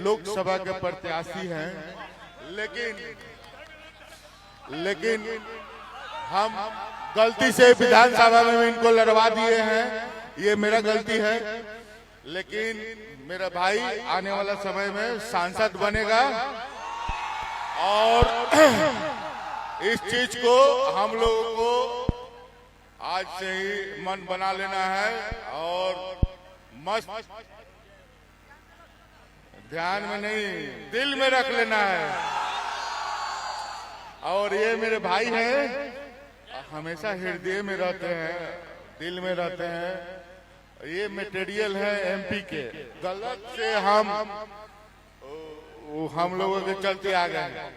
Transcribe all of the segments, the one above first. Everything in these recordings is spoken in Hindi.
लोकसभा के प्रत्याशी हैं, लेकिन हम गलती से विधानसभा में इनको लड़वा दिए हैं। ये मेरा गलती है, लेकिन मेरा भाई आने वाला समय में सांसद बनेगा और इस चीज को हम लोगों को आज से ही मन बना लेना है और मस्त ध्यान में नहीं दिल में रख लेना है। और ये मेरे भाई हैं, हमेशा हृदय में रहते हैं, दिल में रहते हैं। ये मटेरियल है एमपी के, गलत से हम लोगों के चलते आ गए हैं।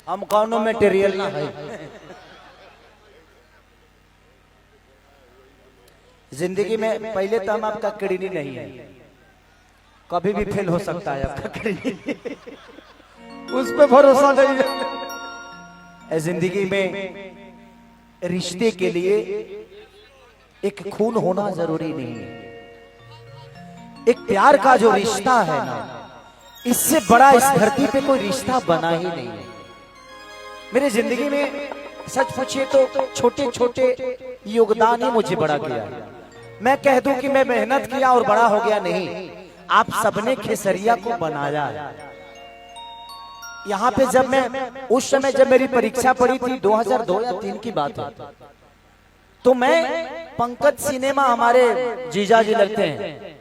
हम कौनो मटेरियल ना है। जिंदगी में पहले तो हम आपका किडनी नहीं है, कभी भी फेल हो सकता है आपका किडनी, उस पे भरोसा नहीं है। जिंदगी में रिश्ते के लिए एक खून होना जरूरी नहीं है। एक प्यार का जो रिश्ता है ना, इससे बड़ा इस धरती पे कोई रिश्ता बना ही नहीं है। मेरी जिंदगी में सच पूछिए तो छोटे छोटे योगदान ही मुझे बड़ा किया। मैं कह दूं कि मैं मेहनत किया और बड़ा हो गया, नहीं, आप सबने खेसरिया को बनाया। यहाँ पे जब मैं उस समय जब मेरी परीक्षा पड़ी थी 2002 या 2003 की बात है, तो मैं पंकज सिनेमा हमारे जीजा जी लगते हैं,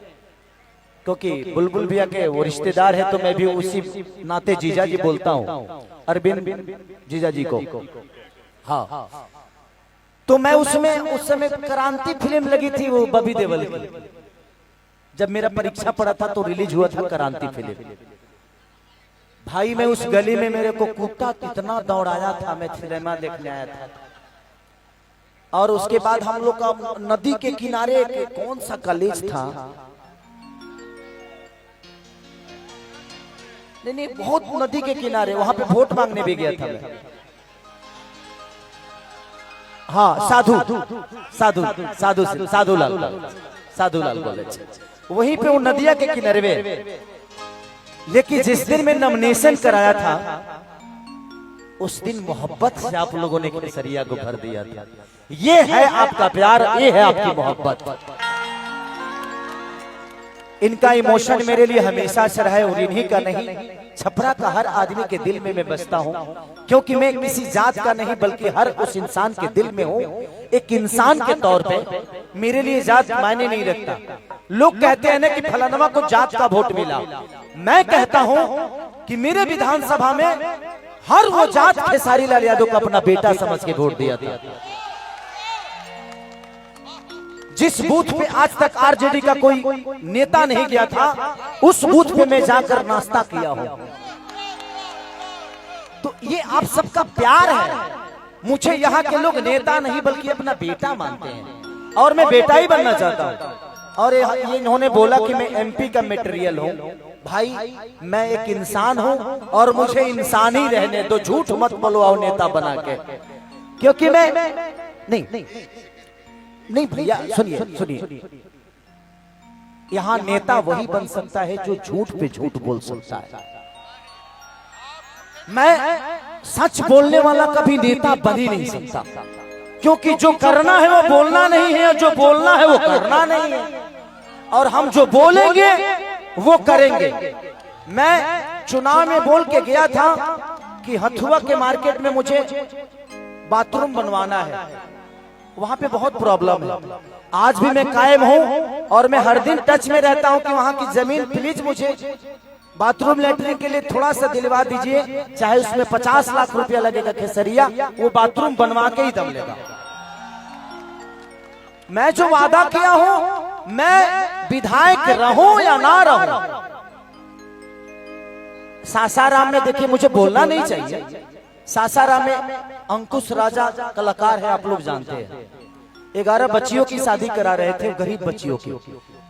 क्योंकि बुलबुल भैया के वो रिश्तेदार है, तो मैं भी उसी नाते जीजा जी बोलता हूँ, अरविंद जीजा जी को। हाँ, तो मैं उसमें उस समय क्रांति फिल्म लगी थी, वो बॉबी देओल की। जब मेरा परीक्षा पड़ा था तो रिलीज हुआ था क्रांति फिल्म। भाई मैं उस गली में मेरे को कुत्ता कितना दौड़ाया था, मैं सिनेमा देखने आया था। और उसके बाद हम लोग का नदी के किनारे कौन सा कॉलेज था, नहीं बहुत नदी के किनारे, वहां पे वोट मांगने भी गया था मैं। हाँ, साधुलाल कॉलेज, वहीं पे वो नदिया के किनारे में। लेकिन जिस दिन मैं नॉमिनेशन कराया था, उस दिन मोहब्बत से आप लोगों ने केसरिया को भर दिया था। ये है आपका प्यार, ये है आपकी मोहब्बत। इनका इमोशन मेरे लिए हमेशा से रहा है और इन्हीं का नहीं, छपरा का हर आदमी के दिल में मैं बसता हूँ, क्योंकि मैं किसी जात का नहीं बल्कि हर उस इंसान के दिल में हूँ। एक इंसान के तौर पे मेरे लिए जात मायने नहीं रखता। लोग कहते हैं ना कि फलानवा को जात का वोट मिला, मैं कहता हूँ कि मेरे विधानसभा में हर वो जात खेसारी लाल यादव को अपना बेटा समझ के वोट दिया था। जिस बूथ पे आज तक आरजेडी का कोई नेता नहीं गया था, उस बूथ पे मैं जाकर नाश्ता किया हूं। तो ये आप सबका प्यार है। मुझे यहाँ के लोग नेता नहीं बल्कि अपना बेटा मानते हैं, और मैं बेटा ही बनना चाहता हूँ। और ये इन्होंने बोला कि मैं एमपी का मटेरियल हूँ। भाई मैं एक इंसान हूँ और मुझे इंसान ही रहने दो, झूठ मत बोलवाओ नेता बना के, क्योंकि मैं नहीं भैया सुनिए, यहाँ नेता वही बन सकता है जो झूठ पे झूठ बोल सकता है। मैं सच बोलने वाला कभी नेता बन ही नहीं सकता, क्योंकि जो करना है वो बोलना नहीं है, जो बोलना है वो करना नहीं है, और हम जो बोलेंगे वो करेंगे। मैं चुनाव में बोल के गया था कि हथुआ के मार्केट में मुझे बाथरूम बनवाना है, वहां पे बहुत प्रॉब्लम है। आज भी मैं कायम हूं और मैं हर दिन टच में रहता हूं कि वहां की जमीन प्लीज मुझे बाथरूम लेटरिन के लिए थोड़ा सा दिलवा दीजिए, चाहे उसमें 50 लाख रुपया लगेगा खेसरिया, वो बाथरूम बनवा के ही दम लेगा। मैं जो वादा किया हूं, मैं विधायक रहूं या ना रहूं, सासाराम में देखिए मुझे बोलना नहीं चाहिए, सासाराम में अंकुश राजा कलाकार है, आप लोग जानते हैं। 11 बच्चियों की शादी करा रहे थे, गरीब बच्चियों की।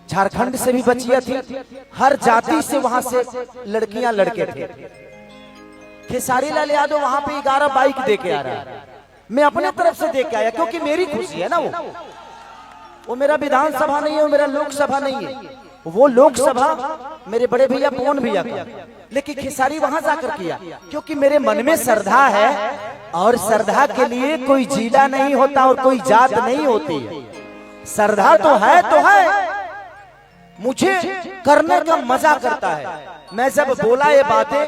झारखंड से भी बच्चियां थी, हर जाति से वहां से लड़कियां लड़के थे। खेसारी लाल यादव वहां पे 11 बाइक दे के आ रहा है, मैं अपने तरफ से दे के आया, क्योंकि मेरी खुशी है ना। वो मेरा विधानसभा नहीं है, वो मेरा लोकसभा नहीं है, वो लोकसभा मेरे बड़े भैया पवन भैया का, लेकिन खेसारी वहां जाकर किया, क्योंकि मेरे मन में श्रद्धा है और श्रद्धा के लिए कोई जिला नहीं होता और कोई जात नहीं होती है। श्रद्धा तो है मुझे करने का मजा करता है। मैं जब बोला ये बातें,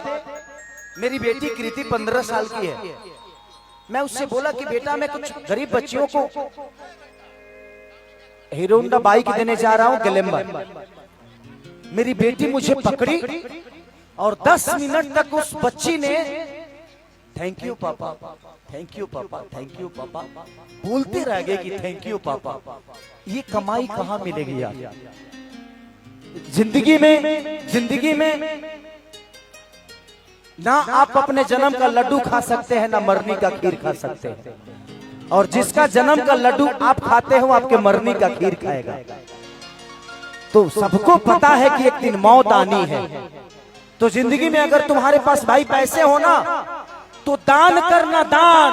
मेरी बेटी कृति 15 साल की है, मैं उससे बोला कि बेटा मैं कुछ गरीब बच्चियों को हीरो होंडा बाइक देने जा रहा हूं ग्लैमर। मेरी बेटी मुझे पकड़ी और 10 मिनट तक उस बच्ची ने थैंक यू पापा, थैंक यू पापा, थैंक यू पापा बोलते रह गए कि थैंक यू पापा। ये कमाई कहां मिलेगी यार जिंदगी में ना आप अपने जन्म का लड्डू खा सकते हैं, ना मरनी का खीर खा सकते हैं, और जिसका जन्म का लड्डू आप खाते हो आपके मरनी का खीर खाएगा। तो सबको पता है कि एक दिन मौत आनी है। तो जिंदगी में अगर तुम्हारे पास भाई पैसे हो ना तो दान करना, दान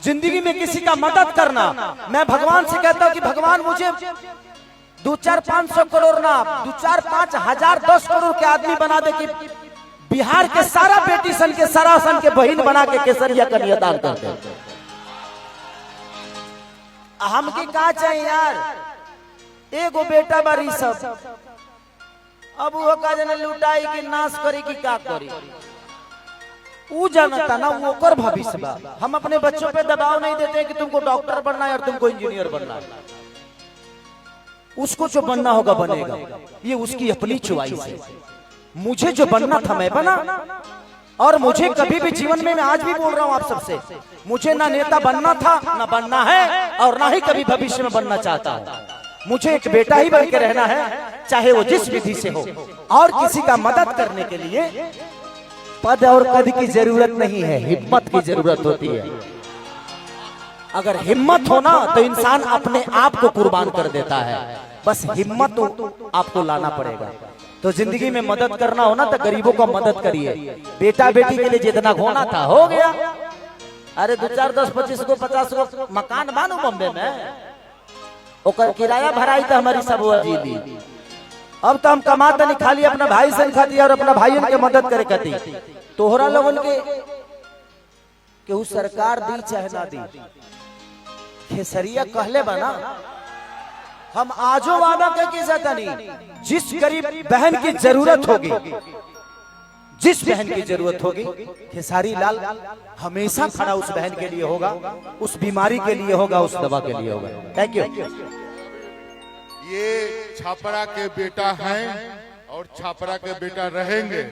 जिंदगी में किसी का मदद करना। मैं भगवान से कहता हूं कि भगवान मुझे 2-4-500 करोड़ ना 2-4-5 10 करोड़ के आदमी बना दे कि बिहार के सारा बेटी सन के सरासन के बहन बना के केसरिया कन्यादान कर दे। हम की का चाहिए यार, एगो बेटा बारी सब, अब वो का जने लुटाई की नाश करी की का करी, वो जानता ना वो कर भविष्य बा। हम अपने बच्चों पे दबाव नहीं देते कि तुमको डॉक्टर बनना है और तुमको इंजीनियर बनना है। उसको जो बनना होगा बनेगा, ये उसकी अपनी चॉइस है। मुझे जो बनना था मैं बना, और मुझे कभी भी जीवन में, मैं आज भी बोल रहा हूं आप सबसे, मुझे ना नेता बनना था ना बनना है और ना ही कभी भविष्य में बनना चाहता हूं। मुझे एक बेटा ही बन के रहना है, चाहे वो जिस विधि से हो। और किसी का मदद करने के लिए पद और कद की जरूरत नहीं है, हिम्मत की जरूरत होती है। अगर हिम्मत हो ना तो इंसान अपने आप को कुर्बान कर देता है, बस हिम्मत तो आपको लाना पड़ेगा। तो जिंदगी में मदद करना हो ना तो गरीबों का मदद करिए। बेटा बेटी के लिए जितना होना था हो गया। अरे 2-4-10-25 50 को मकान मानो बॉम्बे में, ओकर किराया भराई तो हमारी सब दी। अब तो हम कमाता नहीं, खाली अपना भाई सन खाती और अपना भाइयों के मदद करे खाती। तोहरा लोगन के केहू सरकार दी चाहे ना दी, खेसरिया कहले बना, हम आजो वादा करके जाता नहीं। जिस गरीब बहन की जरूरत होगी, जिस बहन की जरूरत होगी, खेसारी लाल हमेशा खड़ा उस बहन के लिए होगा, उस बीमारी के लिए होगा, उस दवा के लिए होगा। Thank you. ये छापरा के बेटा हैं और छापरा के बेटा रहेंगे,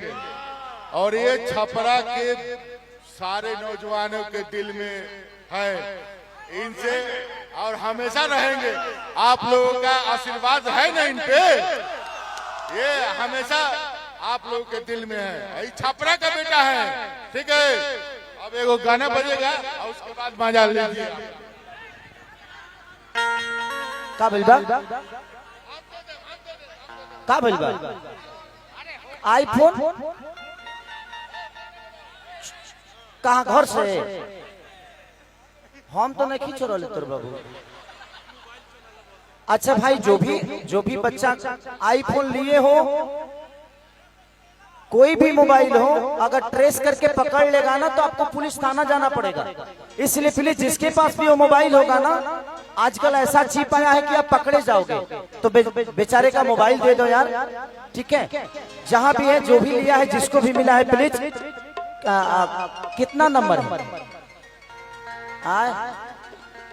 और ये छापरा के सारे नौजवानों के दिल में है, इनसे और हमेशा रहेंगे। आप लोगों का आशीर्वाद है ना इन पे, ये हमेशा आप लोगों के दिल में है। छापरा का बेटा है, ठीक है। अब एगो गाना बजेगा और उसके बाद मजा लीजिए। का भइलबा, का भइलबा आईफोन कहाँ घर से हम तो नहीं खींच रहे तोर बाबू। अच्छा भाई, जो भी बच्चा आईफोन लिए हो, कोई भी मोबाइल हो, अगर ट्रेस करके पकड़ लेगा ना तो आपको पुलिस थाना जाना पड़ेगा। इसलिए प्लीज जिसके पास भी वो मोबाइल होगा ना, आजकल ऐसा चिप आया है कि आप पकड़े जाओगे तो बेचारे का मोबाइल दे दो यार, ठीक है। जहां भी है, जो भी लिया है, जिसको भी मिला है, प्लीज कितना नंबर है?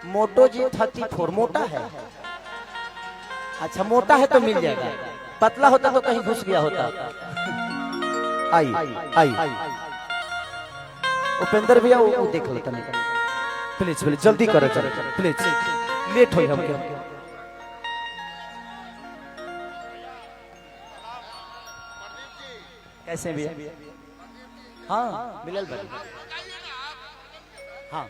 मोटो G34 मोटा है। अच्छा मोटा है तो मिल जाएगा, पतला होता तो कहीं घुस गया होता। आई उपेंद्र भैया वो देख लेता नहीं, प्लीज प्लीज जल्दी करो, चलो प्लीज, लेट हो हम। कैसे भैया? हाँ मिलल भाई, हाँ